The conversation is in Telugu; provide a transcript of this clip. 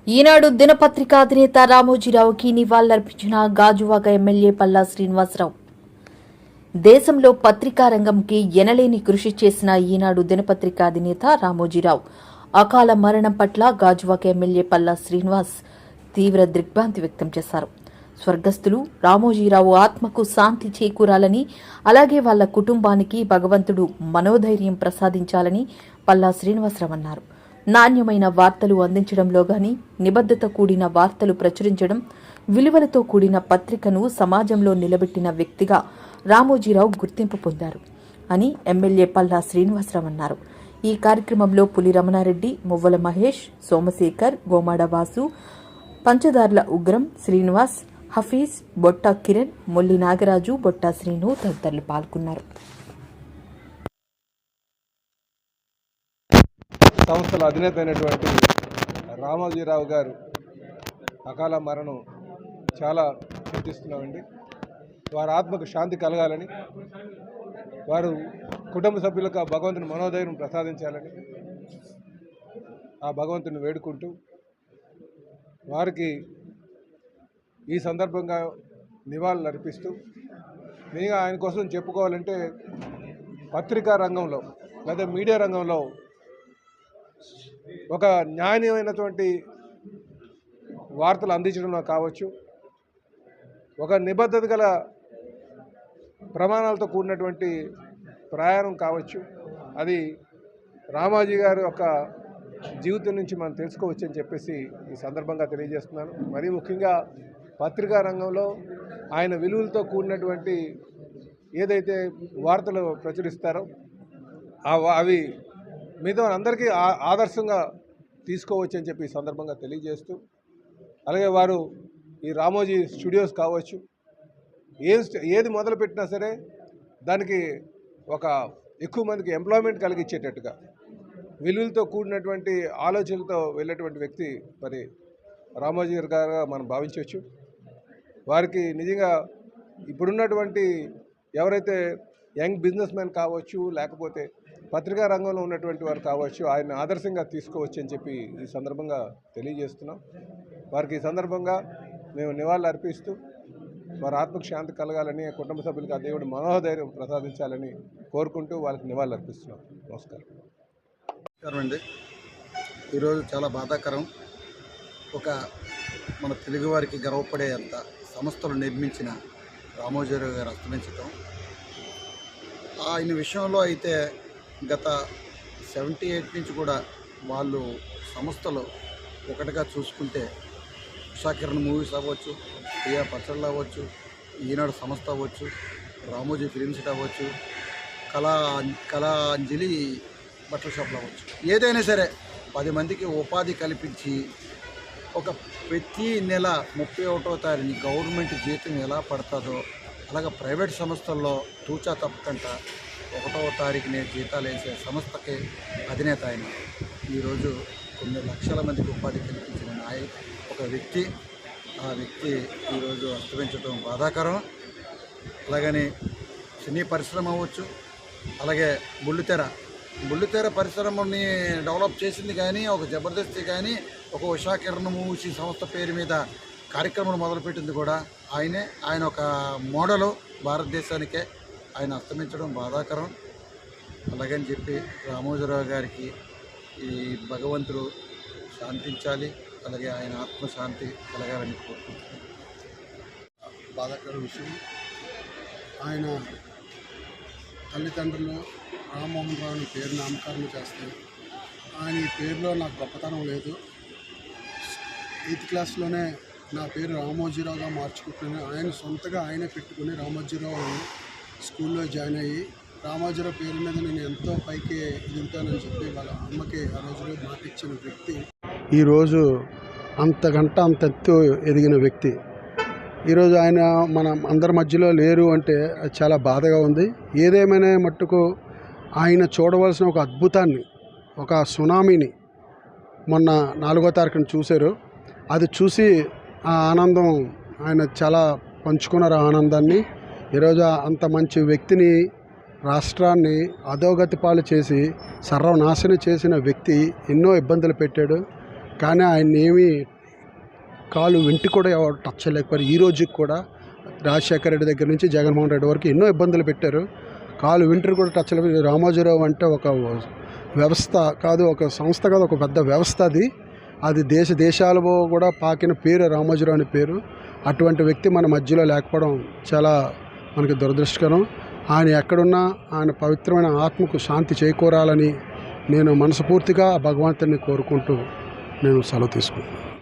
ఈనాడు దినపత్రిక అధినేత రామోజీరావుకి నివాళులర్పించిన గాజువాక ఎమ్మెల్యే పల్లా శ్రీనివాసరావు. దేశంలో పత్రికా రంగంకి ఎనలేని కృషి చేసిన ఈనాడు దినపత్రిక అధినేత రామోజీరావు అకాల మరణం పట్ల గాజువాక ఎమ్మెల్యే పల్లా శ్రీనివాస్ తీవ్ర దిగ్భ్రాంతి వ్యక్తం చేశారు. స్వర్గస్థులు రామోజీరావు ఆత్మకు శాంతి చేకూరాలని, అలాగే వాళ్ల కుటుంబానికి భగవంతుడు మనోధైర్యం ప్రసాదించాలని పల్లా శ్రీనివాసరావు అన్నారు. నాణ్యమైన వార్తలు అందించడంలో గాని, నిబద్ధత కూడిన వార్తలు ప్రచురించడం, విలువలతో కూడిన పత్రికను సమాజంలో నిలబెట్టిన వ్యక్తిగా రామోజీరావు గుర్తింపు పొందారు అని ఎమ్మెల్యే పల్లా శ్రీనివాసరావు అన్నారు. ఈ కార్యక్రమంలో పులి రమణారెడ్డి, మువ్వల మహేష్, సోమశేఖర్, గోమాడ వాసు, పంచదార్ల ఉగ్రం, శ్రీనివాస్, హఫీజ్, బొట్టా కిరణ్, మొల్లి నాగరాజు, బొట్టా శ్రీను తదితరులు పాల్గొన్నారు. సంస్థల అధినేత అయినటువంటి రామోజీరావు గారు అకాల మరణం చాలా చింతిస్తున్నామండి. వారి ఆత్మకు శాంతి కలగాలని, వారు కుటుంబ సభ్యులకు ఆ భగవంతుని మనోధైర్యం ప్రసాదించాలని ఆ భగవంతుని వేడుకుంటూ, వారికి ఈ సందర్భంగా నివాళులు అర్పిస్తూ, మెయిన్గా ఆయన కోసం చెప్పుకోవాలంటే పత్రికా రంగంలో లేదా మీడియా రంగంలో ఒక న్యాయమైనటువంటి వార్తలు అందించడంలో కావచ్చు, ఒక నిబద్ధత గల ప్రమాణాలతో కూడినటువంటి ప్రయాణం కావచ్చు, అది రామోజీ గారి యొక్క జీవితం నుంచి మనం తెలుసుకోవచ్చు అని చెప్పేసి ఈ సందర్భంగా తెలియజేస్తున్నాను. మరీ ముఖ్యంగా పత్రికా రంగంలో ఆయన విలువలతో కూడినటువంటి ఏదైతే వార్తలు ప్రచురిస్తారో అవి మిగతా అందరికీ ఆదర్శంగా తీసుకోవచ్చు అని చెప్పి ఈ సందర్భంగా తెలియజేస్తూ, అలాగే వారు ఈ రామోజీ స్టూడియోస్ కావచ్చు, ఏది మొదలుపెట్టినా సరే దానికి ఒక ఎక్కువ మందికి ఎంప్లాయ్మెంట్ కలిగించేటట్టుగా విలువలతో కూడినటువంటి ఆలోచనలతో వెళ్ళేటువంటి వ్యక్తి మరి రామోజీ గారుగా మనం భావించవచ్చు. వారికి నిజంగా ఇప్పుడున్నటువంటి ఎవరైతే యంగ్ బిజినెస్ మ్యాన్ కావచ్చు, లేకపోతే పత్రికా రంగంలో ఉన్నటువంటి వారు కావచ్చు, ఆయన ఆదర్శంగా తీసుకోవచ్చు అని చెప్పి ఈ సందర్భంగా తెలియజేస్తున్నాం. వారికి ఈ సందర్భంగా మేము నివాళులు అర్పిస్తూ, వారి ఆత్మకు శాంతి కలగాలని, కుటుంబ సభ్యులకు ఆ దేవుడు మనోధైర్యం ప్రసాదించాలని కోరుకుంటూ వాళ్ళకి నివాళులు అర్పిస్తున్నాం. నమస్కారం అండి. ఈరోజు చాలా బాధాకరం. ఒక మన తెలుగువారికి గర్వపడేంత సంస్థలు నిర్మించిన రామోజీరావు గారు అస్తమించడం, ఆయన విషయంలో అయితే గత 78 నుంచి కూడా వాళ్ళు సంస్థలు ఒకటిగా చూసుకుంటే ఉషాకిరణ్ మూవీస్ అవ్వచ్చు, ప్రియా పచ్చళ్ళు అవ్వచ్చు, ఈనాడు సంస్థ అవ్వచ్చు, రామోజీ ఫిలిమ్స్ అవ్వచ్చు, కళాంజలి బట్టల షాపులు అవ్వచ్చు, ఏదైనా సరే 10 మందికి ఉపాధి కల్పించి ఒక ప్రతి నెల 31వ తారీఖుని గవర్నమెంట్ జీతం ఎలా పడుతుందో అలాగే ప్రైవేట్ సంస్థల్లో తూచా తప్పకుండా 1వ తారీఖునే జీతాలు వేసే సంస్థకి అధినేత ఆయన. ఈరోజు కొన్ని లక్షల మందికి ఉపాధి కల్పించిన ఒక వ్యక్తి, ఆ వ్యక్తి ఈరోజు అస్తమించడం బాధాకరం. అలాగని సినీ పరిశ్రమ అవ్వచ్చు, అలాగే బుల్లితెర పరిశ్రమని డెవలప్ చేసింది కానీ, ఒక జబర్దస్తి కానీ, ఒక ఉషాకిరణ్ మూవీ సంస్థ పేరు మీద కార్యక్రమాలు మొదలుపెట్టింది కూడా ఆయనే. ఆయన ఒక మోడలు భారతదేశానికే. ఆయన అస్తమించడం బాధాకరం. అలాగని చెప్పి రామోజీరావు గారికి ఈ భగవంతుడు శాంతించాలి, అలాగే ఆయన ఆత్మశాంతి కలగాలని కోరుకుంటున్నాను. బాధాకర విషయం. ఆయన తల్లిదండ్రులు రామ్మోహన్ రావుని పేరు నామకరణం చేస్తారు. ఆయన ఈ పేరులో నాకు గొప్పతనం లేదు. 8th క్లాస్లోనే నా పేరు రామోజీరావుగా మార్చుకుంటున్నాను. ఆయన సొంతగా ఆయనే పెట్టుకుని రామోజీరావు స్కూల్లో జాయిన్ అయ్యి, రామోజీరావు పేరు మీద నేను ఎంతో పైకి ఎదుగుతానని చెప్పి వాళ్ళ అమ్మకి ఆ రోజులో మాట ఇచ్చిన వ్యక్తి ఈరోజు అంతకంట అంత ఎత్తు ఎదిగిన వ్యక్తి. ఈరోజు ఆయన మన అందరి మధ్యలో లేరు అంటే చాలా బాధగా ఉంది. ఏదేమైనా మట్టుకు ఆయన చూడవలసిన ఒక అద్భుతాన్ని, ఒక సునామీని మొన్న 4వ తారీఖున చూశారు. అది చూసి ఆ ఆనందం ఆయన చాలా పంచుకున్నారు. ఆ ఆనందాన్ని ఈరోజు అంత మంచి వ్యక్తిని, రాష్ట్రాన్ని అధోగతి పాలు చేసి సర్వనాశనం చేసిన వ్యక్తి ఎన్నో ఇబ్బందులు పెట్టాడు. కానీ ఆయన్ని ఏమీ కాలు వెంటి కూడా ఎవరు టచ్ చేయలేకపోయారు. ఈ రోజుకి కూడా రాజశేఖర రెడ్డి దగ్గర నుంచి జగన్మోహన్ రెడ్డి వరకు ఎన్నో ఇబ్బందులు పెట్టారు. కాలు వెంట్రుక కూడా టచ్ చేయలేదు. రామోజీరావు అంటే ఒక వ్యవస్థ కాదు, ఒక సంస్థ కాదు, ఒక పెద్ద వ్యవస్థ. అది దేశాలలో కూడా పాకిన పేరు రామోజీరావు అనే పేరు. అటువంటి వ్యక్తి మన మధ్యలో లేకపోవడం చాలా మనకి దురదృష్టకరం. ఆయన ఎక్కడున్నా ఆయన పవిత్రమైన ఆత్మకు శాంతి చేకూరాలని నేను మనస్ఫూర్తిగా భగవంతుని కోరుకుంటూ నేను సెలవు తీసుకుంటాను.